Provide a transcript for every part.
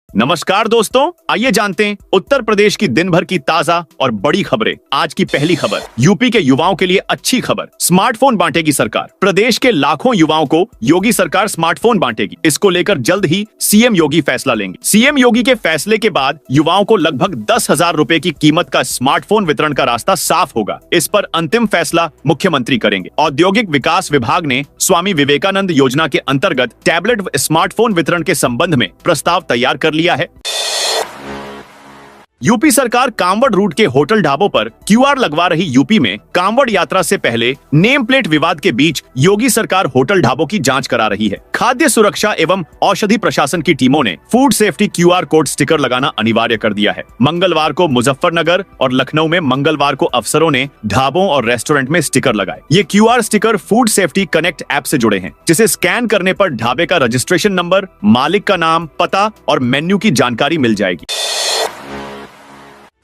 नमस्कार दोस्तों, आइए जानते हैं उत्तर प्रदेश की दिन भर की ताजा और बड़ी खबरें। आज की पहली खबर, यूपी के युवाओं के लिए अच्छी खबर, स्मार्टफोन बांटेगी सरकार। प्रदेश के लाखों युवाओं को योगी सरकार स्मार्टफोन बांटेगी। इसको लेकर जल्द ही सीएम योगी फैसला लेंगे। सीएम योगी के फैसले के बाद युवाओं को लगभग 10,000 रुपए की कीमत का स्मार्टफोन वितरण का रास्ता साफ होगा। इस पर अंतिम फैसला मुख्यमंत्री करेंगे। औद्योगिक विकास विभाग ने स्वामी विवेकानंद योजना के अंतर्गत टैबलेट स्मार्टफोन वितरण के संबंध में प्रस्ताव तैयार कर लिया है। यूपी सरकार कांवड़ रूट के होटल ढाबों पर क्यूआर लगवा रही। यूपी में कांवड़ यात्रा से पहले नेम प्लेट विवाद के बीच योगी सरकार होटल ढाबों की जांच करा रही है। खाद्य सुरक्षा एवं औषधि प्रशासन की टीमों ने food safety QR code sticker लगाना अनिवार्य कर दिया है। मंगलवार को मुजफ्फरनगर और लखनऊ में मंगलवार को अफसरों ने ढाबों और रेस्टोरेंट में स्टिकर लगाए। ये QR sticker food safety connect app से जुड़े हैं, जिसे स्कैन करने पर ढाबे का रजिस्ट्रेशन नंबर, मालिक का नाम, पता और मेन्यू की जानकारी मिल जाएगी।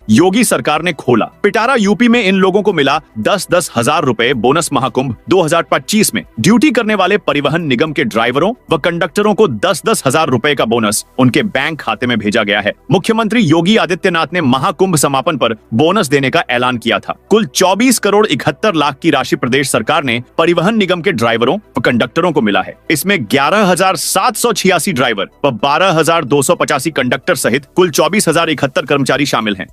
योगी सरकार ने खोला पिटारा। यूपी में इन लोगों को मिला 10-10 हजार रुपए बोनस। महाकुंभ 2025 में ड्यूटी करने वाले परिवहन निगम के ड्राइवरों व कंडक्टरों को 10-10 हजार रुपए का बोनस उनके बैंक खाते में भेजा गया है। मुख्यमंत्री योगी आदित्यनाथ ने महाकुंभ समापन पर बोनस देने का ऐलान किया था। कुल 24 करोड़ 71 लाख की राशि प्रदेश सरकार ने परिवहन निगम के ड्राइवरों व कंडक्टरों को मिला है। इसमें 11,786 ड्राइवर व 12,285 कंडक्टर सहित कुल 24,071 कर्मचारी शामिल हैं।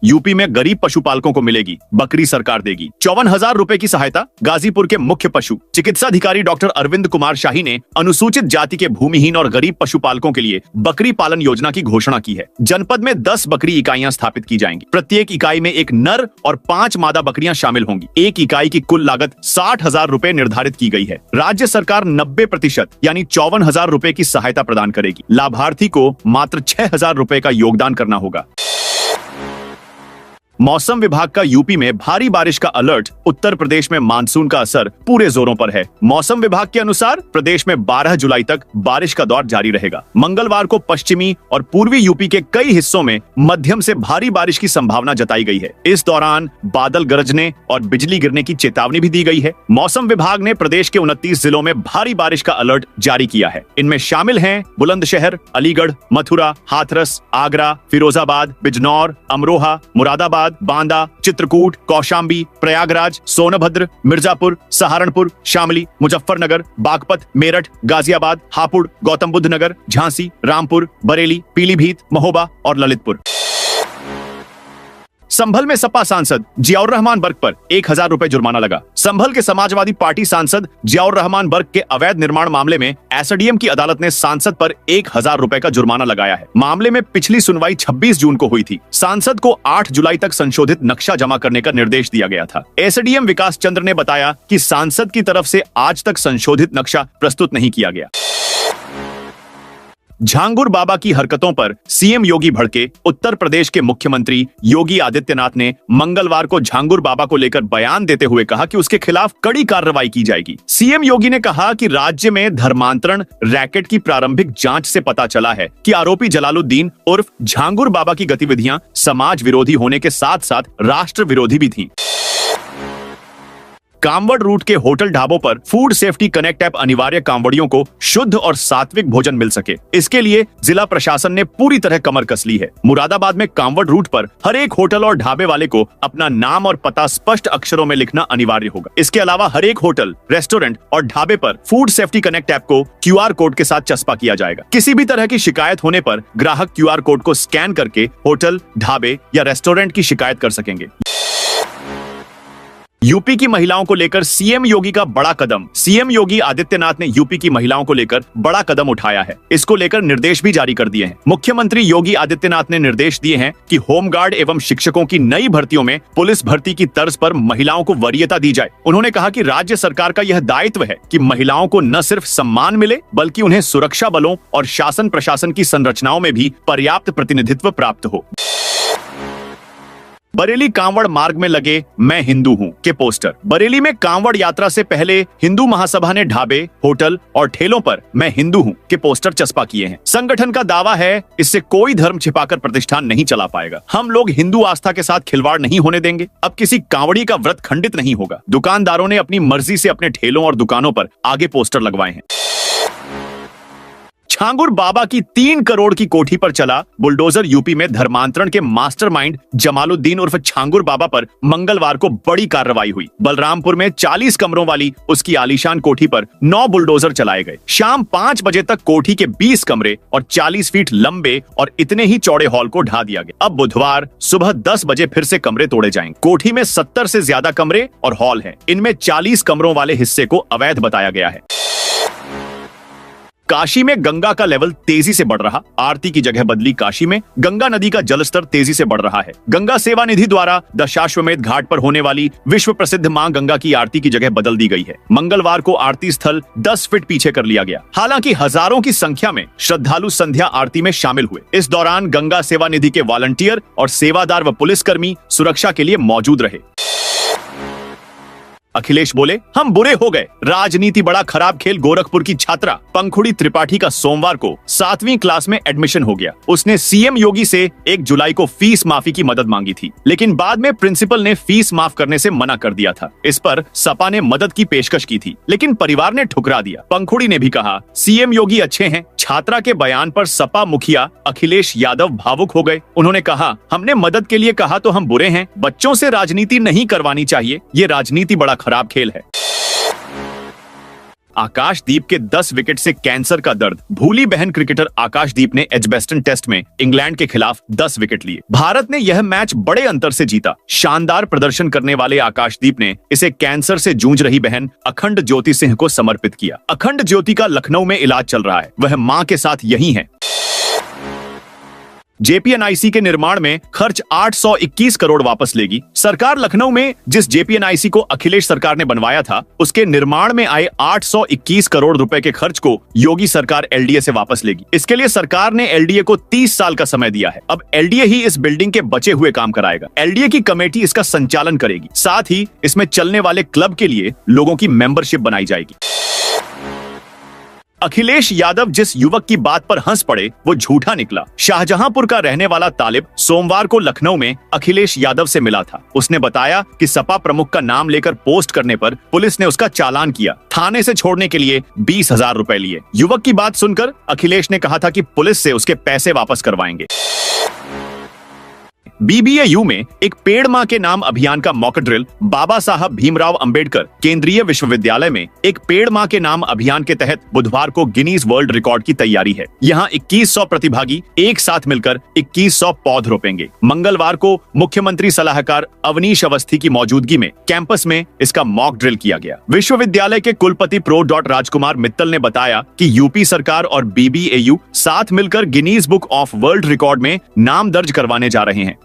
यूपी में गरीब पशुपालकों को मिलेगी बकरी, सरकार देगी 54,000 रुपए की सहायता। गाजीपुर के मुख्य पशु चिकित्सा अधिकारी डॉक्टर अरविंद कुमार शाही ने अनुसूचित जाति के भूमिहीन और गरीब पशुपालकों के लिए बकरी पालन योजना की घोषणा की है। जनपद में 10 बकरी इकाइयां स्थापित की जाएंगी। प्रत्येक इकाई में एक नर और 5 मादा बकरियां शामिल होंगी। एक इकाई की कुल लागत 60,000 रुपए निर्धारित की गई है। राज्य सरकार 90% यानी 54,000 रुपए की सहायता प्रदान करेगी। लाभार्थी को मात्र 6,000 रुपए का योगदान करना होगा। मौसम विभाग का यूपी में भारी बारिश का अलर्ट। उत्तर प्रदेश में मानसून का असर पूरे जोरों पर है। मौसम विभाग के अनुसार प्रदेश में 12 जुलाई तक बारिश का दौर जारी रहेगा। मंगलवार को पश्चिमी और पूर्वी यूपी के कई हिस्सों में मध्यम से भारी बारिश की संभावना जताई गई है। इस दौरान बादल गरजने और बिजली गिरने की चेतावनी भी दी गई है। मौसम विभाग ने प्रदेश के 29 जिलों में भारी बारिश का अलर्ट जारी किया है। इनमें शामिल हैं बुलंदशहर, अलीगढ़, मथुरा, हाथरस, आगरा, फिरोजाबाद, बिजनौर, अमरोहा, मुरादाबाद, बांदा, चित्रकूट, कौशाम्बी, प्रयागराज, सोनभद्र, मिर्जापुर, सहारनपुर, शामली, मुजफ्फरनगर, बागपत, मेरठ, गाजियाबाद, हापुड़, गौतम बुद्ध नगर, झांसी, रामपुर, बरेली, पीलीभीत, महोबा और ललितपुर। संभल में सपा सांसद जियाउर रहमान बर्क पर 1,000 रुपए जुर्माना लगा। संभल के समाजवादी पार्टी सांसद जियाउर रहमान बर्क के अवैध निर्माण मामले में एसडीएम की अदालत ने सांसद पर 1,000 रुपए का जुर्माना लगाया है। मामले में पिछली सुनवाई 26 जून को हुई थी। सांसद को 8 जुलाई तक संशोधित नक्शा जमा करने का निर्देश दिया गया था। एसडीएम विकास चंद्र ने बताया कि सांसद की तरफ से आज तक संशोधित नक्शा प्रस्तुत नहीं किया गया। झांगुर बाबा की हरकतों पर सीएम योगी भड़के। उत्तर प्रदेश के मुख्यमंत्री योगी आदित्यनाथ ने मंगलवार को झांगुर बाबा को लेकर बयान देते हुए कहा कि उसके खिलाफ कड़ी कार्रवाई की जाएगी। सीएम योगी ने कहा कि राज्य में धर्मांतरण रैकेट की प्रारंभिक जांच से पता चला है कि आरोपी जलालुद्दीन उर्फ झांगुर बाबा की गतिविधियां समाज विरोधी होने के साथ साथ राष्ट्र विरोधी भी थीं। कांवड़ रूट के होटल ढाबों पर फूड सेफ्टी कनेक्ट ऐप अनिवार्य। कांवड़ियों को शुद्ध और सात्विक भोजन मिल सके, इसके लिए जिला प्रशासन ने पूरी तरह कमर कस ली है। मुरादाबाद में कांवड़ रूट पर हर एक होटल और ढाबे वाले को अपना नाम और पता स्पष्ट अक्षरों में लिखना अनिवार्य होगा। इसके अलावा हर एक होटल, रेस्टोरेंट और ढाबे पर फूड सेफ्टी कनेक्ट ऐप को क्यूआर कोड के साथ चस्पा किया जाएगा। किसी भी तरह की शिकायत होने पर ग्राहक क्यूआर कोड को स्कैन करके होटल, ढाबे या रेस्टोरेंट की शिकायत कर सकेंगे। यूपी की महिलाओं को लेकर सीएम योगी का बड़ा कदम। सीएम योगी आदित्यनाथ ने यूपी की महिलाओं को लेकर बड़ा कदम उठाया है। इसको लेकर निर्देश भी जारी कर दिए हैं। मुख्यमंत्री योगी आदित्यनाथ ने निर्देश दिए हैं कि होमगार्ड एवं शिक्षकों की नई भर्तियों में पुलिस भर्ती की तर्ज पर महिलाओं को वरीयता दी जाए। उन्होंने कहा कि राज्य सरकार का यह दायित्व है कि महिलाओं को न सिर्फ सम्मान मिले, बल्कि उन्हें सुरक्षा बलों और शासन प्रशासन की संरचनाओं में भी पर्याप्त प्रतिनिधित्व प्राप्त हो। बरेली कांवड़ मार्ग में लगे मैं हिंदू हूं के पोस्टर। बरेली में कांवड़ यात्रा से पहले हिंदू महासभा ने ढाबे, होटल और ठेलों पर मैं हिंदू हूं के पोस्टर चस्पा किए हैं। संगठन का दावा है इससे कोई धर्म छिपाकर प्रतिष्ठान नहीं चला पाएगा। हम लोग हिंदू आस्था के साथ खिलवाड़ नहीं होने देंगे। अब किसी कांवड़ी का व्रत खंडित नहीं होगा। दुकानदारों ने अपनी मर्जी से अपने ठेलों और दुकानों पर आगे पोस्टर लगवाए हैं। छांगुर बाबा की 3 करोड़ की कोठी पर चला बुलडोजर। यूपी में धर्मांतरण के मास्टरमाइंड जमालुद्दीन उर्फ छांगुर बाबा पर मंगलवार को बड़ी कार्रवाई हुई। बलरामपुर में 40 कमरों वाली उसकी आलीशान कोठी पर 9 बुलडोजर चलाए गए। शाम 5 बजे तक कोठी के 20 कमरे और 40 फीट लंबे और इतने ही चौड़े हॉल को ढा दिया गया। अब बुधवार सुबह 10 बजे फिर से कमरे तोड़े जाएंगे। कोठी में 70 से ज्यादा कमरे और हॉल हैं। इनमें 40 कमरों वाले हिस्से को अवैध बताया गया है। काशी में गंगा का लेवल तेजी से बढ़ रहा। आरती की जगह बदली काशी में गंगा नदी का जलस्तर तेजी से बढ़ रहा है। गंगा सेवा निधि द्वारा दशाश्वमेध घाट पर होने वाली विश्व प्रसिद्ध मां गंगा की आरती की जगह बदल दी गई है। मंगलवार को आरती स्थल 10 फीट पीछे कर लिया गया। हालांकि हजारों की संख्या में श्रद्धालु संध्या आरती में शामिल हुए। इस दौरान गंगा सेवा निधि के वॉलंटियर और सेवादार व पुलिसकर्मी सुरक्षा के लिए मौजूद रहे। अखिलेश बोले, हम बुरे हो गए। राजनीति बड़ा खराब खेल। गोरखपुर की छात्रा पंखुड़ी त्रिपाठी का सोमवार को 7वीं क्लास में एडमिशन हो गया। उसने सीएम योगी से 1 जुलाई को फीस माफी की मदद मांगी थी, लेकिन बाद में प्रिंसिपल ने फीस माफ करने से मना कर दिया था। इस पर सपा ने मदद की पेशकश की थी, लेकिन परिवार ने ठुकरा दिया। पंखुड़ी ने भी कहा, सीएम योगी अच्छे हैं। छात्रा के बयान पर सपा मुखिया अखिलेश यादव भावुक हो गए। उन्होंने कहा, हमने मदद के लिए कहा तो हम बुरे हैं। बच्चों से राजनीति नहीं करवानी चाहिए। ये राजनीति बड़ा खराब खेल है। आकाशदीप के 10 विकेट से कैंसर का दर्द। भूली बहन क्रिकेटर आकाशदीप ने एजबेस्टन टेस्ट में इंग्लैंड के खिलाफ 10 विकेट लिए। भारत ने यह मैच बड़े अंतर से जीता। शानदार प्रदर्शन करने वाले आकाशदीप ने इसे कैंसर से जूझ रही बहन अखंड ज्योति सिंह को समर्पित किया। अखंड ज्योति का लखनऊ में इलाज चल रहा है। वह मां के साथ यहीं है। जेपीएनआईसी के निर्माण में खर्च 821 करोड़ वापस लेगी सरकार। लखनऊ में जिस जेपीएनआईसी को अखिलेश सरकार ने बनवाया था, उसके निर्माण में आए 821 करोड़ रुपए के खर्च को योगी सरकार एलडीए से वापस लेगी। इसके लिए सरकार ने एलडीए को 30 साल का समय दिया है। अब एलडीए ही इस बिल्डिंग के बचे हुए काम कराएगा। एलडीए की कमेटी इसका संचालन करेगी। साथ ही इसमें चलने वाले क्लब के लिए लोगों की मेंबरशिप बनाई जाएगी। अखिलेश यादव जिस युवक की बात पर हंस पड़े वो झूठा निकला। शाहजहांपुर का रहने वाला तालिब सोमवार को लखनऊ में अखिलेश यादव से मिला था। उसने बताया कि सपा प्रमुख का नाम लेकर पोस्ट करने पर पुलिस ने उसका चालान किया। थाने से छोड़ने के लिए 20,000 रुपए लिए। युवक की बात सुनकर अखिलेश ने कहा था कि पुलिस से उसके पैसे वापस करवाएंगे। बीबीएयू में एक पेड़ मां के नाम अभियान का मॉक ड्रिल। बाबा साहब भीमराव अंबेडकर केंद्रीय विश्वविद्यालय में एक पेड़ मां के नाम अभियान के तहत बुधवार को गिनीज वर्ल्ड रिकॉर्ड की तैयारी है। यहां 2100 प्रतिभागी एक साथ मिलकर 2100 पौध रोपेंगे। मंगलवार को मुख्यमंत्री सलाहकार अवनीश अवस्थी की मौजूदगी में कैंपस में इसका मॉक ड्रिल किया गया। विश्वविद्यालय के कुलपति प्रो राजकुमार मित्तल ने बताया कि यूपी सरकार और बीबीएयू साथ मिलकर Guinness book of world record में नाम दर्ज करवाने जा रहे हैं।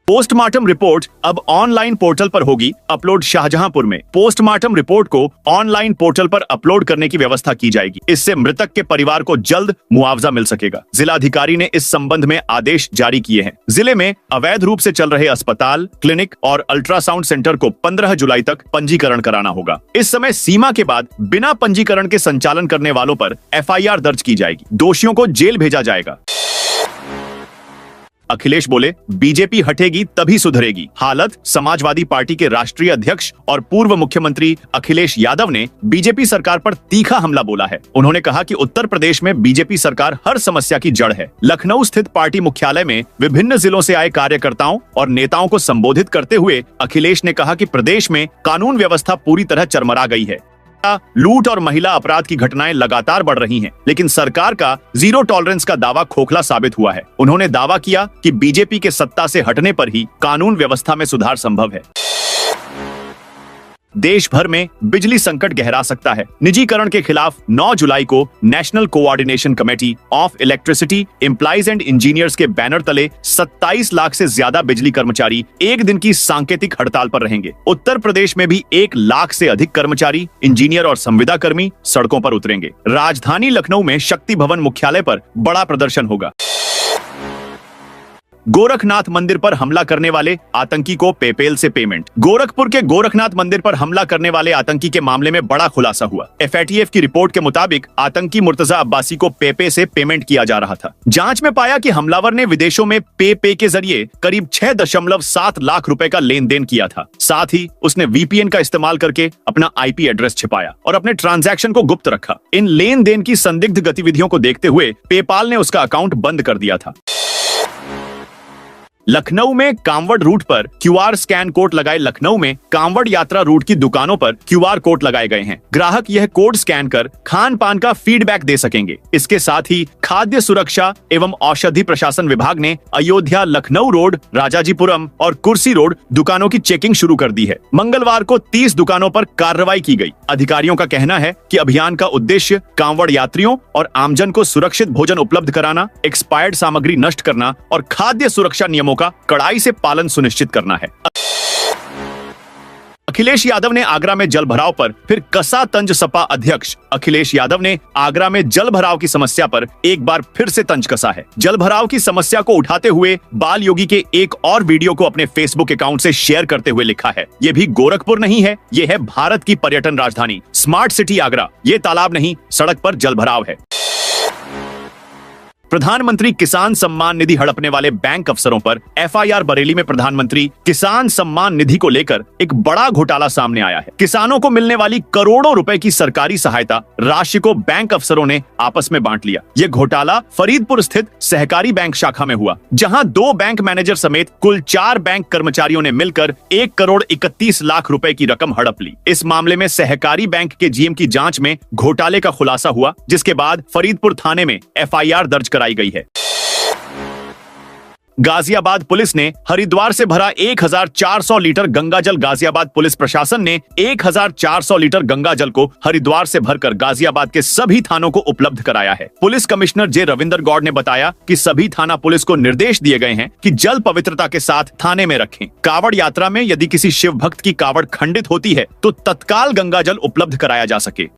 पोस्टमार्टम रिपोर्ट अब ऑनलाइन पोर्टल पर होगी अपलोड। शाहजहांपुर में पोस्टमार्टम रिपोर्ट को ऑनलाइन पोर्टल पर अपलोड करने की व्यवस्था की जाएगी। इससे मृतक के परिवार को जल्द मुआवजा मिल सकेगा। जिलाधिकारी ने इस संबंध में आदेश जारी किए हैं। जिले में अवैध रूप से चल रहे अस्पताल, क्लिनिक और अल्ट्रासाउंड सेंटर को 15 जुलाई तक पंजीकरण कराना होगा। इस समय सीमा के बाद बिना पंजीकरण के संचालन करने वालों पर एफआईआर दर्ज की जाएगी। दोषियों को जेल भेजा जाएगा। अखिलेश बोले, बीजेपी हटेगी तभी सुधरेगी। हालत। समाजवादी पार्टी के राष्ट्रीय अध्यक्ष और पूर्व मुख्यमंत्री अखिलेश यादव ने बीजेपी सरकार पर तीखा हमला बोला है। उन्होंने कहा कि उत्तर प्रदेश में बीजेपी सरकार हर समस्या की जड़ है। लखनऊ स्थित पार्टी मुख्यालय में विभिन्न जिलों से आए कार्यकर्ताओं और नेताओं को संबोधित करते हुए अखिलेश ने कहा कि प्रदेश में कानून व्यवस्था पूरी तरह चरमरा गई है। लूट और महिला अपराध की घटनाएं लगातार बढ़ रही हैं, लेकिन सरकार का जीरो टॉलरेंस का दावा खोखला साबित हुआ है। उन्होंने दावा किया कि बीजेपी के सत्ता से हटने पर ही कानून व्यवस्था में सुधार संभव है। देश भर में बिजली संकट गहरा सकता है। निजीकरण के खिलाफ 9 जुलाई को national coordination committee of electricity employees and engineers के बैनर तले 27 लाख से ज्यादा बिजली कर्मचारी एक दिन की सांकेतिक हड़ताल पर रहेंगे। उत्तर प्रदेश में भी 1 लाख से अधिक कर्मचारी, इंजीनियर और संविदा कर्मी सड़कों पर उतरेंगे। राजधानी लखनऊ में शक्ति भवन मुख्यालय पर बड़ा प्रदर्शन होगा। गोरखनाथ मंदिर पर हमला करने वाले आतंकी को पेपैल से पेमेंट। गोरखपुर के गोरखनाथ मंदिर पर हमला करने वाले आतंकी के मामले में बड़ा खुलासा हुआ। FATF की रिपोर्ट के मुताबिक आतंकी मुर्तजा अब्बासी को पेपे से पेमेंट किया जा रहा था। जांच में पाया कि हमलावर ने विदेशों में पे के जरिए करीब 6.7 लाख रुपए का लेन देन किया था। साथ ही उसने VPN का इस्तेमाल करके अपना IP एड्रेस छिपाया और अपने ट्रांजैक्शन को गुप्त रखा। इन लेन देन की संदिग्ध गतिविधियों को देखते हुए पेपाल ने उसका अकाउंट बंद कर दिया था। लखनऊ में कांवड़ रूट पर QR स्कैन कोड लगाए। लखनऊ में कांवड़ यात्रा रूट की दुकानों पर QR कोड लगाए गए हैं। ग्राहक यह कोड स्कैन कर खान पान का फीडबैक दे सकेंगे। इसके साथ ही खाद्य सुरक्षा एवं औषधि प्रशासन विभाग ने अयोध्या, लखनऊ रोड, राजाजीपुरम और कुर्सी रोड दुकानों की चेकिंग शुरू कर दी है। मंगलवार को 30 दुकानों पर कार्रवाई की गई। अधिकारियों का कहना है कि अभियान का उद्देश्य कांवड़ यात्रियों और आमजन को सुरक्षित भोजन उपलब्ध कराना, एक्सपायर्ड सामग्री नष्ट करना और खाद्य सुरक्षा नियमों का कड़ाई से पालन सुनिश्चित करना है। अखिलेश यादव ने आगरा में जलभराव पर फिर कसा तंज। सपा अध्यक्ष अखिलेश यादव ने आगरा में जलभराव की समस्या पर एक बार फिर से तंज कसा है। जलभराव की समस्या को उठाते हुए बाल योगी के एक और वीडियो को अपने फेसबुक अकाउंट से शेयर करते हुए लिखा है, ये भी गोरखपुर नहीं है, ये है भारत की पर्यटन राजधानी स्मार्ट सिटी आगरा। ये तालाब नहीं, सड़क पर जलभराव है। प्रधानमंत्री किसान सम्मान निधि हड़पने वाले बैंक अफसरों पर FIR। बरेली में प्रधानमंत्री किसान सम्मान निधि को लेकर एक बड़ा घोटाला सामने आया है। किसानों को मिलने वाली करोड़ों रुपए की सरकारी सहायता राशि को बैंक अफसरों ने आपस में बांट लिया। ये घोटाला फरीदपुर स्थित सहकारी बैंक शाखा में हुआ, जहां 2 बैंक मैनेजर समेत कुल 4 बैंक कर्मचारियों ने मिलकर 1,31,00,000 रुपए की रकम हड़प ली। इस मामले में सहकारी बैंक के GM की जांच में घोटाले का खुलासा हुआ, जिसके बाद फरीदपुर थाने में FIR दर्ज कराई गई है। गाजियाबाद पुलिस ने हरिद्वार से भरा 1,400 लीटर गंगाजल। गाजियाबाद पुलिस प्रशासन ने 1,400 लीटर गंगाजल को हरिद्वार से भरकर गाजियाबाद के सभी थानों को उपलब्ध कराया है। Police commissioner J. Ravinder Gaur ने बताया कि सभी थाना पुलिस को निर्देश दिए गए हैं कि जल पवित्रता के साथ थाने में रखें। कावड़ यात्रा में यदि किसी शिव भक्त की कावड़ खंडित होती है तो तत्काल गंगाजल उपलब्ध कराया जा सके।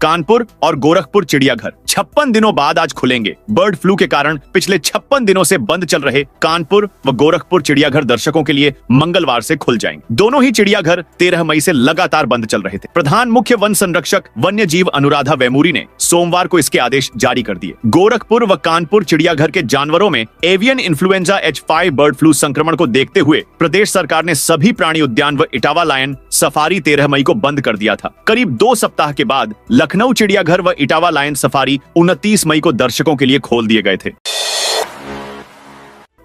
कानपुर और गोरखपुर चिड़ियाघर 56 दिनों बाद आज खुलेंगे। बर्ड फ्लू के कारण पिछले 56 दिनों से बंद चल रहे कानपुर व गोरखपुर चिड़ियाघर दर्शकों के लिए मंगलवार से खुल जाएंगे। दोनों ही चिड़ियाघर 13 मई से लगातार बंद चल रहे थे। प्रधान मुख्य वन संरक्षक वन्य जीव अनुराधा वेमूरी ने सोमवार को इसके आदेश जारी कर दिए। गोरखपुर व कानपुर चिड़ियाघर के जानवरों में avian influenza H5 bird flu संक्रमण को देखते हुए प्रदेश सरकार ने सभी प्राणी उद्यान व इटावा लायन सफारी 13 मई को बंद कर दिया था। करीब 2 सप्ताह के बाद लखनऊ चिड़ियाघर व इटावा लायन सफारी 29 मई को दर्शकों के लिए खोल दिए गए थे।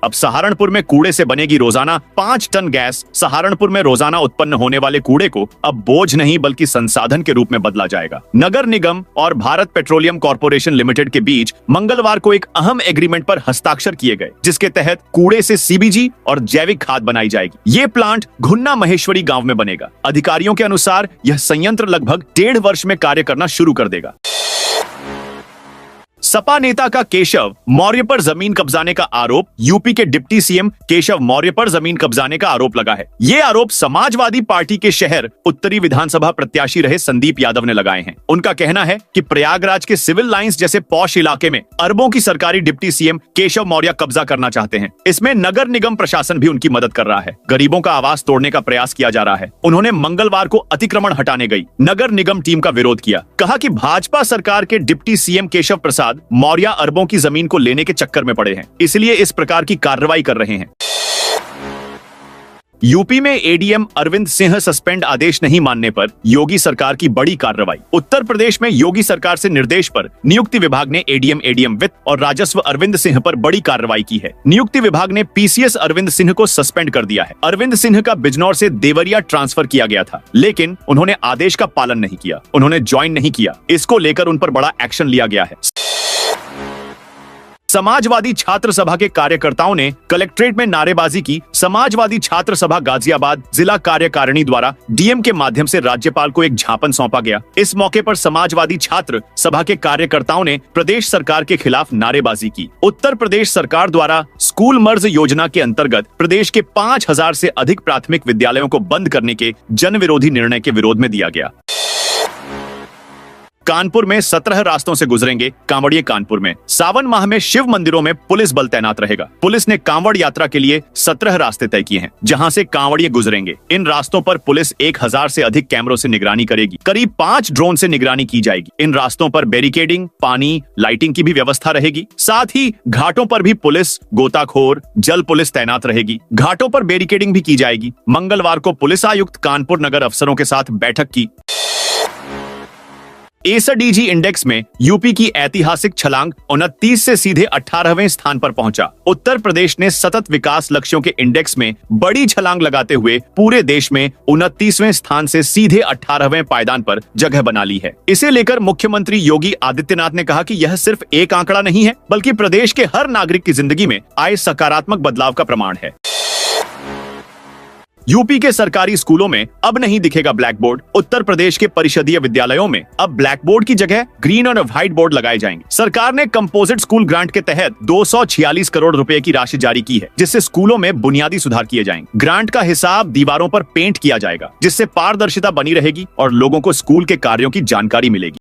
अब सहारनपुर में कूड़े से बनेगी रोजाना 5 टन गैस। सहारनपुर में रोजाना उत्पन्न होने वाले कूड़े को अब बोझ नहीं बल्कि संसाधन के रूप में बदला जाएगा। नगर निगम और भारत पेट्रोलियम कॉर्पोरेशन लिमिटेड के बीच मंगलवार को एक अहम एग्रीमेंट पर हस्ताक्षर किए गए, जिसके तहत कूड़े से CBG और जैविक खाद बनाई जाएगी। ये प्लांट घुन्ना महेश्वरी गांव में बनेगा। अधिकारियों के अनुसार यह संयंत्र लगभग 1.5 वर्ष में कार्य करना शुरू कर देगा। सपा नेता का केशव मौर्य पर जमीन कब्जाने का आरोप। यूपी के डिप्टी CM केशव मौर्य पर जमीन कब्जाने का आरोप लगा है। ये आरोप समाजवादी पार्टी के शहर उत्तरी विधानसभा प्रत्याशी रहे संदीप यादव ने लगाए हैं। उनका कहना है कि प्रयागराज के सिविल लाइंस जैसे पॉश इलाके में अरबों की सरकारी डिप्टी CM केशव मौर्य कब्जा करना चाहते हैं। इसमें नगर निगम प्रशासन भी उनकी मदद कर रहा है। गरीबों का आवास तोड़ने का प्रयास किया जा रहा है। उन्होंने मंगलवार को अतिक्रमण हटाने गई नगर निगम टीम का विरोध किया। कहा कि भाजपा सरकार के डिप्टी CM केशव प्रसाद मौर्य अरबों की जमीन को लेने के चक्कर में पड़े हैं, इसलिए इस प्रकार की कार्रवाई कर रहे हैं। यूपी में ADM अरविंद सिंह सस्पेंड आदेश नहीं मानने पर योगी सरकार की बड़ी कार्रवाई। उत्तर प्रदेश में योगी सरकार से निर्देश पर नियुक्ति विभाग ने ADM वित्त और राजस्व अरविंद सिंह पर बड़ी कार्रवाई की है। नियुक्ति विभाग ने PCS अरविंद सिंह को सस्पेंड कर दिया है। अरविंद सिंह का बिजनौर से देवरिया ट्रांसफर किया गया था, लेकिन उन्होंने आदेश का पालन नहीं किया। उन्होंने ज्वाइन नहीं किया। इसको लेकर उन पर बड़ा एक्शन लिया गया है। समाजवादी छात्र सभा के कार्यकर्ताओं ने कलेक्ट्रेट में नारेबाजी की। समाजवादी छात्र सभा गाजियाबाद जिला कार्यकारिणी द्वारा DM के माध्यम से राज्यपाल को एक ज्ञापन सौंपा गया। इस मौके पर समाजवादी छात्र सभा के कार्यकर्ताओं ने प्रदेश सरकार के खिलाफ नारेबाजी की। उत्तर प्रदेश सरकार द्वारा स्कूल मर्ज योजना के अंतर्गत प्रदेश के 5,000 से अधिक प्राथमिक विद्यालयों को बंद करने के जन विरोधी निर्णय के विरोध में दिया गया। कानपुर में 17 रास्तों से गुजरेंगे कांवड़िए। कानपुर में सावन माह में शिव मंदिरों में पुलिस बल तैनात रहेगा। पुलिस ने कांवड़ यात्रा के लिए 17 रास्ते तय किए हैं, जहां से कांवड़िए गुजरेंगे। इन रास्तों पर पुलिस 1000 से अधिक कैमरों से निगरानी करेगी। करीब 5 ड्रोन से निगरानी की जाएगी। इन रास्तों पर बैरिकेडिंग, पानी, लाइटिंग की भी व्यवस्था रहेगी। साथ ही घाटों पर भी पुलिस, गोताखोर, जल पुलिस तैनात रहेगी। घाटों पर बैरिकेडिंग भी की जाएगी। मंगलवार को पुलिस आयुक्त कानपुर नगर अफसरों के साथ बैठक की। एसडीजी इंडेक्स में यूपी की ऐतिहासिक छलांग 29 से सीधे 18वें स्थान पर पहुंचा। उत्तर प्रदेश ने सतत विकास लक्ष्यों के इंडेक्स में बड़ी छलांग लगाते हुए पूरे देश में 29वें स्थान से सीधे 18वें पायदान पर जगह बना ली है। इसे लेकर मुख्यमंत्री योगी आदित्यनाथ ने कहा कि यह सिर्फ एक आंकड़ा नहीं है, बल्कि प्रदेश के हर नागरिक की जिंदगी में आए सकारात्मक बदलाव का प्रमाण है। यूपी के सरकारी स्कूलों में अब नहीं दिखेगा ब्लैक बोर्ड। उत्तर प्रदेश के परिषदीय विद्यालयों में अब ब्लैक बोर्ड की जगह ग्रीन और व्हाइट बोर्ड लगाए जाएंगे। सरकार ने कंपोजिट स्कूल ग्रांट के तहत 246 करोड़ रुपए की राशि जारी की है, जिससे स्कूलों में बुनियादी सुधार किए जाएंगे। ग्रांट का हिसाब दीवारों पर पेंट किया जाएगा, जिससे पारदर्शिता बनी रहेगी और लोगों को स्कूल के कार्यों की जानकारी मिलेगी।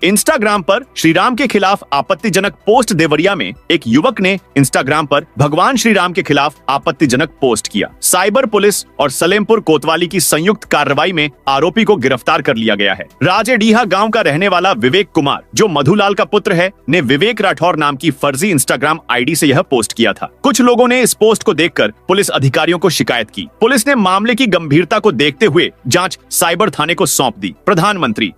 इंस्टाग्राम पर श्रीराम के खिलाफ आपत्तिजनक पोस्ट। देवरिया में एक युवक ने इंस्टाग्राम पर भगवान श्रीराम के खिलाफ आपत्तिजनक पोस्ट किया। साइबर पुलिस और सलेमपुर कोतवाली की संयुक्त कार्रवाई में आरोपी को गिरफ्तार कर लिया गया है। राजेडीहा गांव का रहने वाला विवेक कुमार, जो मधुलाल का पुत्र है, ने विवेक राठौर नाम की फर्जी इंस्टाग्राम आईडी से यह पोस्ट किया था। कुछ लोगों ने इस पोस्ट को देखकर पुलिस अधिकारियों को शिकायत की। पुलिस ने मामले की गंभीरता को देखते हुए जांच साइबर थाने को सौंप दी। प्रधानमंत्री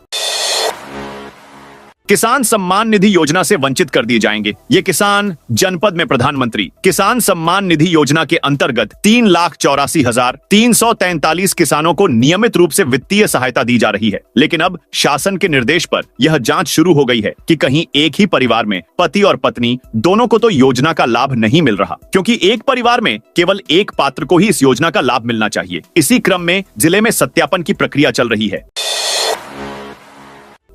किसान सम्मान निधि योजना से वंचित कर दिए जाएंगे। ये किसान जनपद में प्रधानमंत्री किसान सम्मान निधि योजना के अंतर्गत 3,84,343 किसानों को नियमित रूप से वित्तीय सहायता दी जा रही है। लेकिन अब शासन के निर्देश पर यह जांच शुरू हो गई है कि कहीं एक ही परिवार में पति और पत्नी दोनों को तो योजना का लाभ नहीं मिल रहा, क्योंकि एक परिवार में केवल एक पात्र को ही इस योजना का लाभ मिलना चाहिए। इसी क्रम में जिले में सत्यापन की प्रक्रिया चल रही है।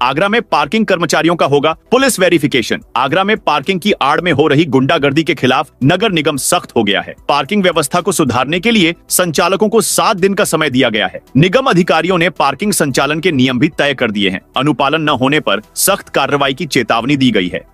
आगरा में पार्किंग कर्मचारियों का होगा पुलिस वेरिफिकेशन। आगरा में पार्किंग की आड़ में हो रही गुंडागर्दी के खिलाफ नगर निगम सख्त हो गया है। पार्किंग व्यवस्था को सुधारने के लिए संचालकों को 7 दिन का समय दिया गया है। निगम अधिकारियों ने पार्किंग संचालन के नियम भी तय कर दिए हैं। अनुपालन न होने पर सख्त कार्रवाई की चेतावनी दी गई है।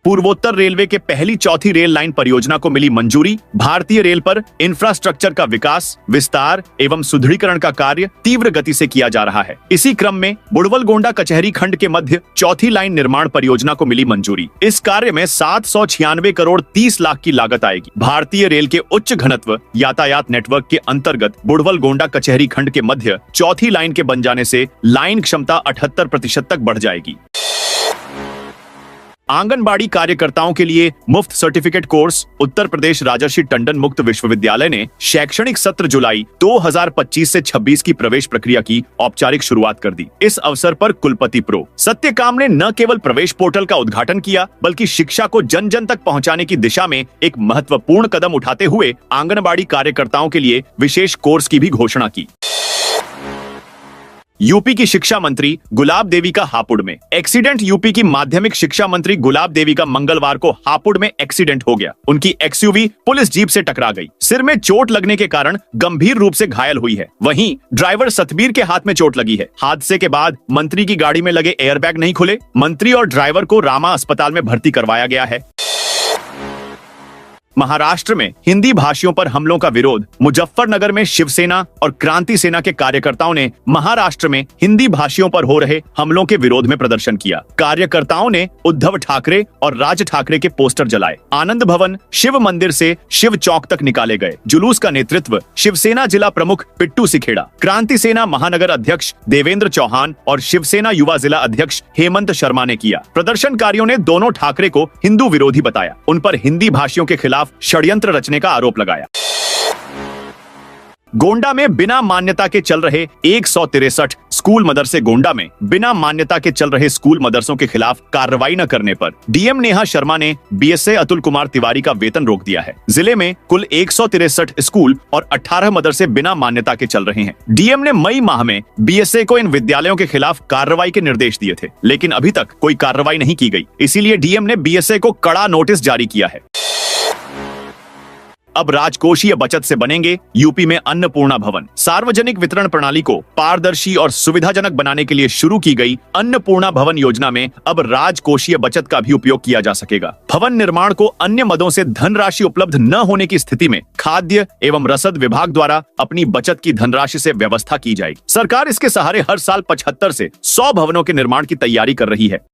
पूर्वोत्तर रेलवे के पहली चौथी रेल लाइन परियोजना को मिली मंजूरी। भारतीय रेल पर इंफ्रास्ट्रक्चर का विकास, विस्तार एवं सुदृढ़ीकरण का कार्य तीव्र गति से किया जा रहा है। इसी क्रम में बुड़वल गोंडा कचहरी खंड के मध्य चौथी लाइन निर्माण परियोजना को मिली मंजूरी। इस कार्य में 796 करोड़ 30 लाख की लागत आएगी। भारतीय रेल के उच्च घनत्व यातायात नेटवर्क के अंतर्गत बुड़वल गोंडा कचहरी खंड के मध्य चौथी लाइन के बन जाने से लाइन क्षमता 78% तक बढ़ जाएगी। आंगनबाड़ी कार्यकर्ताओं के लिए मुफ्त सर्टिफिकेट कोर्स। उत्तर प्रदेश राजर्षि टंडन मुक्त विश्वविद्यालय ने शैक्षणिक सत्र जुलाई 2025 से 26 की प्रवेश प्रक्रिया की औपचारिक शुरुआत कर दी। इस अवसर पर कुलपति प्रो सत्यकाम ने न केवल प्रवेश पोर्टल का उद्घाटन किया, बल्कि शिक्षा को जन जन तक पहुंचाने की दिशा में एक महत्वपूर्ण कदम उठाते हुए आंगनबाड़ी कार्यकर्ताओं के लिए विशेष कोर्स की भी घोषणा की। यूपी की शिक्षा मंत्री गुलाब देवी का हापुड़ में एक्सीडेंट। यूपी की माध्यमिक शिक्षा मंत्री गुलाब देवी का मंगलवार को हापुड़ में एक्सीडेंट हो गया। उनकी एक्सयूवी पुलिस जीप से टकरा गई। सिर में चोट लगने के कारण गंभीर रूप से घायल हुई है। वहीं ड्राइवर सतबीर के हाथ में चोट लगी है। हादसे के बाद मंत्री की गाड़ी में लगे एयरबैग नहीं खुले। मंत्री और ड्राइवर को रामा अस्पताल में भर्ती करवाया गया है। महाराष्ट्र में हिंदी भाषियों पर हमलों का विरोध। मुजफ्फरनगर में शिवसेना और क्रांति सेना के कार्यकर्ताओं ने महाराष्ट्र में हिंदी भाषियों पर हो रहे हमलों के विरोध में प्रदर्शन किया। कार्यकर्ताओं ने उद्धव ठाकरे और राज ठाकरे के पोस्टर जलाए। आनंद भवन, शिव मंदिर से शिव चौक तक निकाले गए। जुलूस का नेतृत्व शिवसेना जिला प्रमुख पिट्टू सिखेड़ा, क्रांति सेना महानगर अध्यक्ष देवेंद्र चौहान और शिवसेना युवा जिला अध्यक्ष हेमंत शर्मा ने किया। प्रदर्शनकारियों ने दोनों ठाकरे को हिंदू विरोधी बताया। उन पर हिंदी भाषियों के खिलाफ षड्यंत्र रचने का आरोप लगाया। गोंडा में बिना मान्यता के चल रहे 163 स्कूल मदरसे। गोंडा में बिना मान्यता के चल रहे स्कूल मदरसों के खिलाफ कार्रवाई न करने पर डीएम नेहा शर्मा ने बीएसए अतुल कुमार तिवारी का वेतन रोक दिया है। जिले में कुल 163 स्कूल और 18 मदरसे बिना मान्यता के चल रहे हैं। डीएम ने मई माह में बीएसए को इन विद्यालयों के खिलाफ कार्रवाई के निर्देश दिए थे, लेकिन अभी तक कोई कार्रवाई नहीं की गई। इसीलिए डीएम ने बीएसए को कड़ा नोटिस जारी किया है। अब राजकोषीय बचत से बनेंगे यूपी में अन्नपूर्णा भवन। सार्वजनिक वितरण प्रणाली को पारदर्शी और सुविधाजनक बनाने के लिए शुरू की गई अन्नपूर्णा भवन योजना में अब राजकोषीय बचत का भी उपयोग किया जा सकेगा। भवन निर्माण को अन्य मदों से धनराशि उपलब्ध न होने की स्थिति में खाद्य एवं रसद विभाग द्वारा अपनी बचत की धनराशि से व्यवस्था की जाएगी। सरकार इसके सहारे हर साल 75 से 100 भवनों के निर्माण की तैयारी कर रही है।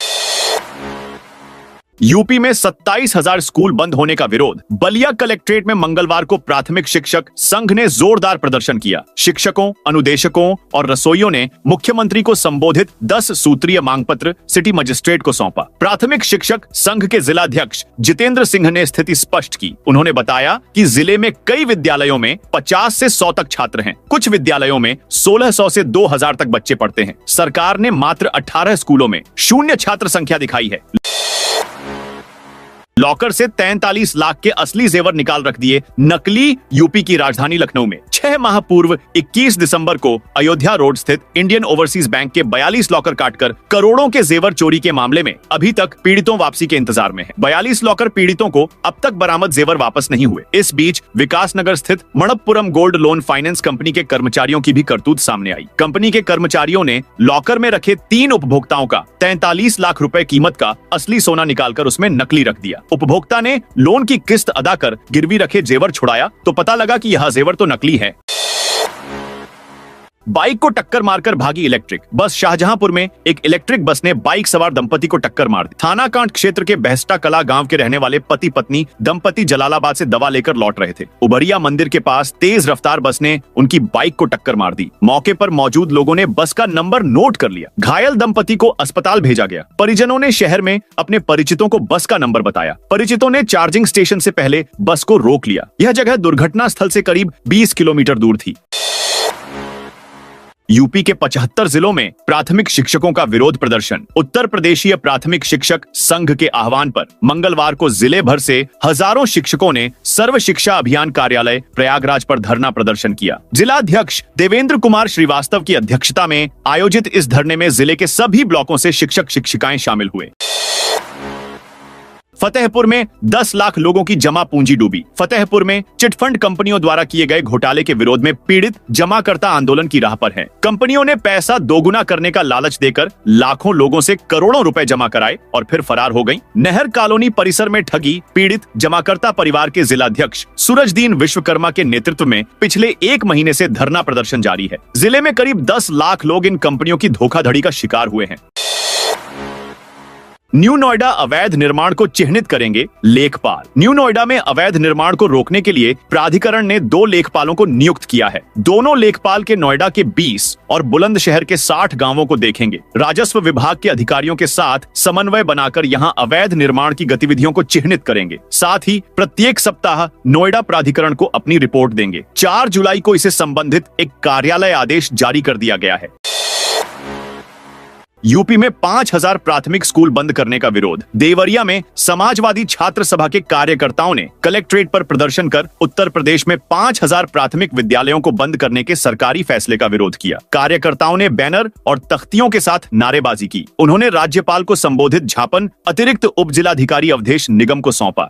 यूपी में 27,000 स्कूल बंद होने का विरोध। बलिया कलेक्ट्रेट में मंगलवार को प्राथमिक शिक्षक संघ ने जोरदार प्रदर्शन किया। शिक्षकों, अनुदेशकों और रसोइयों ने मुख्यमंत्री को संबोधित 10 सूत्रीय मांग पत्र सिटी मजिस्ट्रेट को सौंपा। प्राथमिक शिक्षक संघ के जिलाध्यक्ष जितेंद्र सिंह ने स्थिति स्पष्ट की। उन्होंने बताया कि जिले में कई विद्यालयों में 50 से 100 तक छात्र हैं। कुछ विद्यालयों में 1600 से 2000 तक बच्चे पढ़ते हैं। सरकार ने मात्र 18 स्कूलों में शून्य छात्र संख्या दिखाई है। लॉकर से 43 लाख के असली जेवर निकाल रख दिए नकली। यूपी की राजधानी लखनऊ में 6 माह पूर्व 21 दिसंबर को अयोध्या रोड स्थित इंडियन ओवरसीज बैंक के 42 लॉकर काटकर करोड़ों के जेवर चोरी के मामले में अभी तक पीड़ितों वापसी के इंतजार में हैं। 42 लॉकर पीड़ितों को अब तक बरामद जेवर वापस नहीं हुए। इस बीच विकासनगर स्थित Manappuram gold loan finance company के कर्मचारियों की भी करतूत सामने आई। कंपनी के कर्मचारियों ने लॉकर में रखे 3 उपभोक्ताओं का 43 लाख रुपए कीमत का असली सोना निकालकर उसमें नकली रख दिया। उपभोक्ता ने लोन की किस्त अदा कर गिरवी रखे जेवर छुड़ाया तो पता लगा कि यह जेवर तो नकली है। बाइक को टक्कर मारकर भागी इलेक्ट्रिक बस। शाहजहांपुर में एक इलेक्ट्रिक बस ने बाइक सवार दंपति को टक्कर मार दी। थाना कांट क्षेत्र के बहस्टा कला गांव के रहने वाले पति पत्नी दंपति जलालाबाद से दवा लेकर लौट रहे थे। उबरिया मंदिर के पास तेज रफ्तार बस ने उनकी बाइक को टक्कर मार दी। मौके पर मौजूद लोगों ने बस का नंबर नोट कर लिया। घायल दंपति को अस्पताल भेजा गया। परिजनों ने शहर में अपने परिचितों को बस का नंबर बताया। परिचितों ने चार्जिंग स्टेशन से पहले बस को रोक लिया। यह जगह दुर्घटना स्थल से करीब 20 किलोमीटर दूर थी। यूपी के 75 जिलों में प्राथमिक शिक्षकों का विरोध प्रदर्शन। उत्तर प्रदेशीय प्राथमिक शिक्षक संघ के आह्वान पर मंगलवार को जिले भर से हजारों शिक्षकों ने सर्व शिक्षा अभियान कार्यालय प्रयागराज पर धरना प्रदर्शन किया। जिलाध्यक्ष देवेंद्र कुमार श्रीवास्तव की अध्यक्षता में आयोजित इस धरने में जिले के सभी ब्लॉकों से शिक्षक शिक्षिकाएं शामिल हुए। फतेहपुर में 10 लाख लोगों की जमा पूंजी डूबी। फतेहपुर में चिटफंड कंपनियों द्वारा किए गए घोटाले के विरोध में पीड़ित जमाकर्ता आंदोलन की राह पर हैं। कंपनियों ने पैसा दोगुना करने का लालच देकर लाखों लोगों से करोड़ों रुपए जमा कराए और फिर फरार हो गईं। नहर कॉलोनी परिसर में ठगी पीड़ित जमाकर्ता परिवार के जिलाध्यक्ष सूरजदीन विश्वकर्मा के नेतृत्व में पिछले 1 महीने से धरना प्रदर्शन जारी है। जिले में करीब 10 लाख लोग इन कंपनियों की धोखाधड़ी का शिकार हुए हैं। न्यू नोएडा अवैध निर्माण को चिह्नित करेंगे लेखपाल। न्यू नोएडा में अवैध निर्माण को रोकने के लिए प्राधिकरण ने 2 लेखपालों को नियुक्त किया है। दोनों लेखपाल के नोएडा के 20 और बुलंदशहर के 60 गांवों को देखेंगे। राजस्व विभाग के अधिकारियों के साथ समन्वय बनाकर यहां अवैध निर्माण की गतिविधियों को चिह्नित करेंगे। साथ ही प्रत्येक सप्ताह नोएडा प्राधिकरण को अपनी रिपोर्ट देंगे। 4 जुलाई को इसे संबंधित एक कार्यालय आदेश जारी कर दिया गया है। यूपी में 5000 प्राथमिक स्कूल बंद करने का विरोध। देवरिया में समाजवादी छात्र सभा के कार्यकर्ताओं ने कलेक्ट्रेट पर प्रदर्शन कर उत्तर प्रदेश में 5000 प्राथमिक विद्यालयों को बंद करने के सरकारी फैसले का विरोध किया। कार्यकर्ताओं ने बैनर और तख्तियों के साथ नारेबाजी की। उन्होंने राज्यपाल को संबोधित ज्ञापन अतिरिक्त उप जिलाधिकारी अवधेश निगम को सौंपा।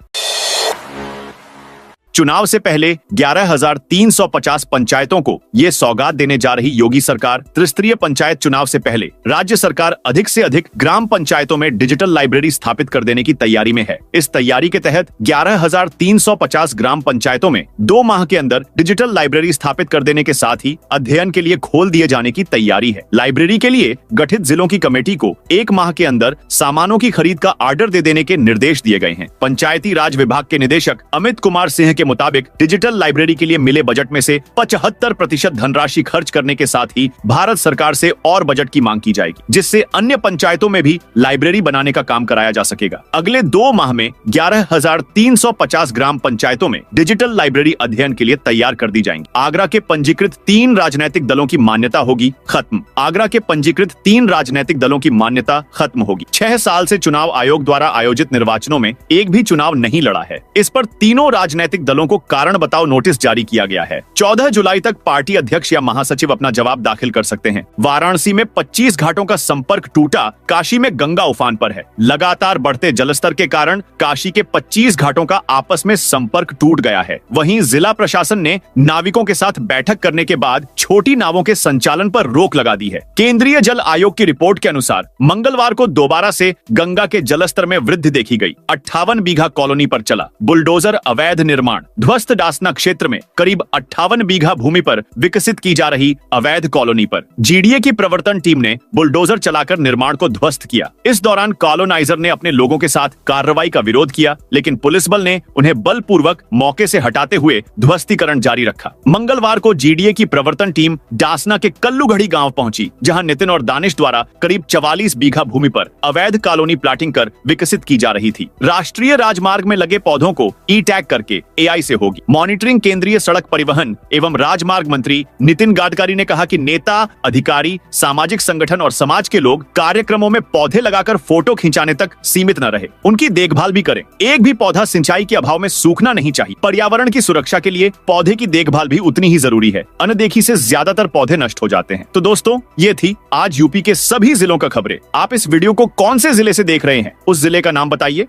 चुनाव से पहले 11,350 पंचायतों को ये सौगात देने जा रही योगी सरकार। त्रिस्तरीय पंचायत चुनाव से पहले राज्य सरकार अधिक से अधिक ग्राम पंचायतों में डिजिटल लाइब्रेरी स्थापित कर देने की तैयारी में है। इस तैयारी के तहत 11,350 ग्राम पंचायतों में 2 माह के अंदर डिजिटल लाइब्रेरी स्थापित कर देने के साथ ही अध्ययन के लिए खोल दिए जाने की तैयारी है। लाइब्रेरी के लिए गठित जिलों की कमेटी को 1 माह के अंदर सामानों की खरीद का ऑर्डर दे देने के निर्देश दिए गए हैं। पंचायती राज विभाग के निदेशक अमित कुमार सिंह के मुताबिक डिजिटल लाइब्रेरी के लिए मिले बजट में से 75% धनराशि खर्च करने के साथ ही भारत सरकार से और बजट की मांग की जाएगी, जिससे अन्य पंचायतों में भी लाइब्रेरी बनाने का काम कराया जा सकेगा। अगले 2 माह में 11,350 ग्राम पंचायतों में डिजिटल लाइब्रेरी अध्ययन के लिए तैयार कर दी जाएंगी। आगरा के पंजीकृत 3 राजनीतिक दलों की मान्यता होगी खत्म। आगरा के पंजीकृत 3 राजनीतिक दलों की मान्यता खत्म होगी। 6 साल से चुनाव आयोग द्वारा आयोजित निर्वाचनों में एक भी चुनाव नहीं लड़ा है। इस पर तीनों राजनीतिक दलों को कारण बताओ नोटिस जारी किया गया है। 14 जुलाई तक पार्टी अध्यक्ष या महासचिव अपना जवाब दाखिल कर सकते हैं। वाराणसी में 25 घाटों का संपर्क टूटा, काशी में गंगा उफान पर है। लगातार बढ़ते जलस्तर के कारण काशी के 25 घाटों का आपस में संपर्क टूट गया है। वहीं जिला प्रशासन ने नाविकों के साथ बैठक करने के बाद छोटी नावों के संचालन पर रोक लगा दी है। केंद्रीय जल आयोग की रिपोर्ट के अनुसार मंगलवार को दोबारा से गंगा के जलस्तर में वृद्धि देखी गई। 58 बीघा कॉलोनी पर चला बुलडोजर अवैध निर्माण। ध्वस्त डासना क्षेत्र में करीब 58 बीघा भूमि पर विकसित की जा रही अवैध कॉलोनी पर जीडीए की प्रवर्तन टीम ने बुलडोजर चलाकर निर्माण को ध्वस्त किया। इस दौरान कॉलोनाइजर ने अपने लोगों के साथ कार्रवाई का विरोध किया, लेकिन पुलिस बल ने उन्हें बलपूर्वक मौके से हटाते हुए ध्वस्तीकरण जारी रखा। मंगलवार को जीडीए की प्रवर्तन टीम डासना के कल्लूघड़ी गांव पहुंची, जहां नितिन और दानिश द्वारा करीब 44 बीघा भूमि पर अवैध कॉलोनी प्लाटिंग कर विकसित की जा रही थी। राष्ट्रीय राजमार्ग में लगे पौधों को ई टैग करके एआई से होगी मॉनिटरिंग। केंद्रीय सड़क परिवहन एवं राजमार्ग मंत्री नितिन गडकरी ने कहा कि नेता, अधिकारी, सामाजिक संगठन और समाज के लोग कार्यक्रमों में पौधे लगाकर फोटो खिंचाने तक सीमित न रहे, उनकी देखभाल भी करें। एक भी पौधा सिंचाई के अभाव में सूखना नहीं चाहिए। पर्यावरण की सुरक्षा के लिए पौधे की देखभाल भी उतनी ही जरूरी है। अनदेखी से ज्यादातर पौधे नष्ट हो जाते हैं। तो दोस्तों, ये थी आज यूपी के सभी जिलों का खबरें। आप इस वीडियो को कौन से जिले से देख रहे हैं, उस जिले का नाम बताइए।